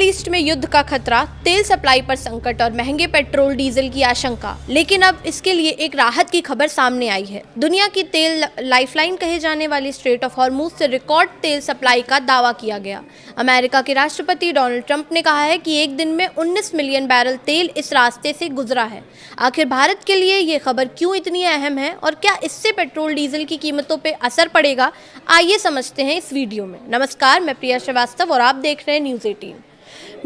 East में युद्ध का खतरा, तेल सप्लाई पर संकट और महंगे पेट्रोल डीजल की आशंका। लेकिन अब इसके लिए एक राहत की खबर सामने आई है। दुनिया की तेल लाइफलाइन कहे जाने वाली स्ट्रेट ऑफ हॉर्मुज से रिकॉर्ड तेल सप्लाई का दावा किया गया। अमेरिका के राष्ट्रपति डोनाल्ड ट्रंप ने कहा है कि एक दिन में 19 मिलियन बैरल तेल इस रास्ते से गुजरा है। आखिर भारत के लिए ये खबर क्यों इतनी अहम है और क्या इससे पेट्रोल डीजल की कीमतों पर असर पड़ेगा, आइए समझते हैं इस वीडियो में। नमस्कार, मैं प्रिया श्रीवास्तव और आप देख रहे हैं न्यूज़ 18।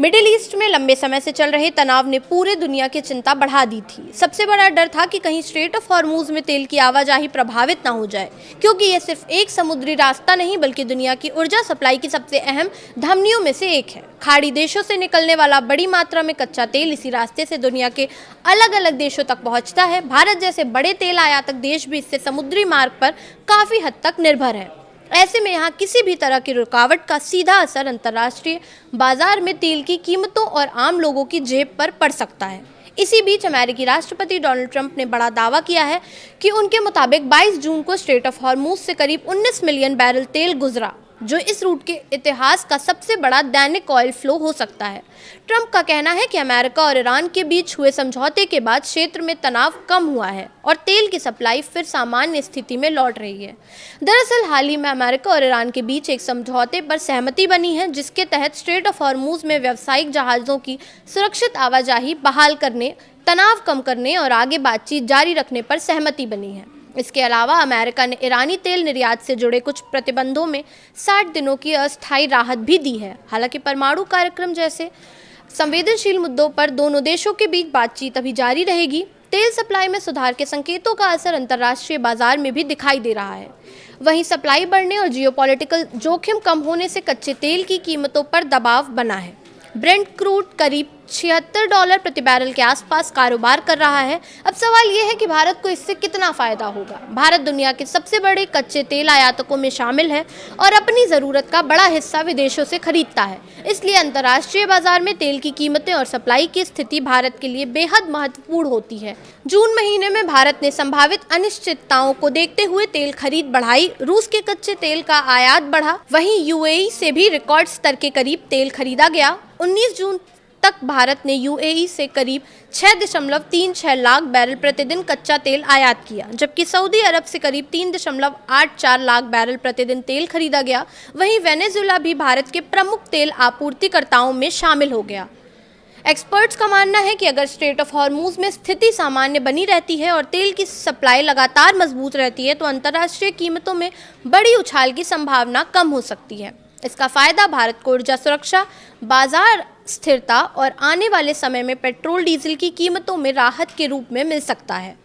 मिडिल ईस्ट में लंबे समय से चल रहे तनाव ने पूरे दुनिया की चिंता बढ़ा दी थी। सबसे बड़ा डर था कि कहीं स्ट्रेट ऑफ हॉर्मुज में तेल की आवाजाही प्रभावित न हो जाए, क्योंकि यह सिर्फ एक समुद्री रास्ता नहीं बल्कि दुनिया की ऊर्जा सप्लाई की सबसे अहम धमनियों में से एक है। खाड़ी देशों से निकलने वाला बड़ी मात्रा में कच्चा तेल इसी रास्ते से दुनिया के अलग अलग देशों तक पहुंचता है। भारत जैसे बड़े तेल आयातक देश भी इससे समुद्री मार्ग पर काफी हद तक निर्भर है। ऐसे में यहाँ किसी भी तरह की रुकावट का सीधा असर अंतर्राष्ट्रीय बाजार में तेल की कीमतों और आम लोगों की जेब पर पड़ सकता है। इसी बीच अमेरिकी राष्ट्रपति डोनाल्ड ट्रंप ने बड़ा दावा किया है कि उनके मुताबिक 22 जून को स्ट्रेट ऑफ हॉर्मुज से करीब 19 मिलियन बैरल तेल गुजरा, जो इस रूट के इतिहास का सबसे बड़ा दैनिक ऑयल फ्लो हो सकता है। ट्रंप का कहना है कि अमेरिका और ईरान के बीच हुए समझौते के बाद क्षेत्र में तनाव कम हुआ है और तेल की सप्लाई फिर सामान्य स्थिति में लौट रही है। दरअसल हाल ही में अमेरिका और ईरान के बीच एक समझौते पर सहमति बनी है, जिसके तहत स्ट्रेट ऑफ हॉर्मुज में व्यावसायिक जहाज़ों की सुरक्षित आवाजाही बहाल करने, तनाव कम करने और आगे बातचीत जारी रखने पर सहमति बनी है। इसके अलावा अमेरिका ने ईरानी तेल निर्यात से जुड़े कुछ प्रतिबंधों में 60 दिनों की अस्थायी राहत भी दी है। हालांकि परमाणु कार्यक्रम जैसे संवेदनशील मुद्दों पर दोनों देशों के बीच बातचीत अभी जारी रहेगी। तेल सप्लाई में सुधार के संकेतों का असर अंतर्राष्ट्रीय बाजार में भी दिखाई दे रहा है। वहीं सप्लाई बढ़ने और जियोपॉलिटिकल जोखिम कम होने से कच्चे तेल की कीमतों पर दबाव बना है। ब्रेंट क्रूड करीब $76 प्रति बैरल के आसपास कारोबार कर रहा है। अब सवाल यह है कि भारत को इससे कितना फायदा होगा। भारत दुनिया के सबसे बड़े कच्चे तेल आयातकों में शामिल है और अपनी ज़रूरत का बड़ा हिस्सा विदेशों से खरीदता है। इसलिए अंतर्राष्ट्रीय बाजार में तेल की कीमतें और सप्लाई की स्थिति भारत के लिए बेहद महत्वपूर्ण होती है। जून महीने में भारत ने संभावित अनिश्चितताओं को देखते हुए तेल खरीद बढ़ाई। रूस के कच्चे तेल का आयात बढ़ा। वहीं यूएई से भी रिकॉर्ड स्तर के करीब तेल खरीदा गया। 19 जून तक भारत ने यूएई से करीब 6.36 लाख बैरल प्रतिदिन कच्चा तेल आयात किया, जबकि सऊदी अरब से करीब 3.84 लाख बैरल प्रतिदिन तेल खरीदा गया। वहीं वेनेजुएला भी भारत के प्रमुख तेल आपूर्तिकर्ताओं में शामिल हो गया। एक्सपर्ट्स का मानना है कि अगर स्ट्रेट ऑफ हॉर्मुज में स्थिति सामान्य बनी रहती है और तेल की सप्लाई लगातार मजबूत रहती है, तो अंतर्राष्ट्रीय कीमतों में बड़ी उछाल की संभावना कम हो सकती है। इसका फायदा भारत को ऊर्जा सुरक्षा, बाजार स्थिरता और आने वाले समय में पेट्रोल डीजल की कीमतों में राहत के रूप में मिल सकता है।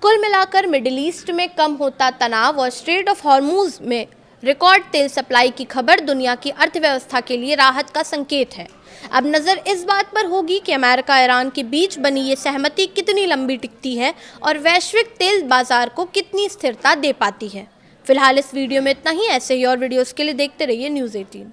कुल मिलाकर मिडिल ईस्ट में कम होता तनाव और स्ट्रेट ऑफ हॉर्मुज में रिकॉर्ड तेल सप्लाई की खबर दुनिया की अर्थव्यवस्था के लिए राहत का संकेत है। अब नज़र इस बात पर होगी कि अमेरिका ईरान के बीच बनी ये सहमति कितनी लंबी टिकती है और वैश्विक तेल बाजार को कितनी स्थिरता दे पाती है। फिलहाल इस वीडियो में इतना ही। ऐसे ही और वीडियोस के लिए देखते रहिए न्यूज़ 18।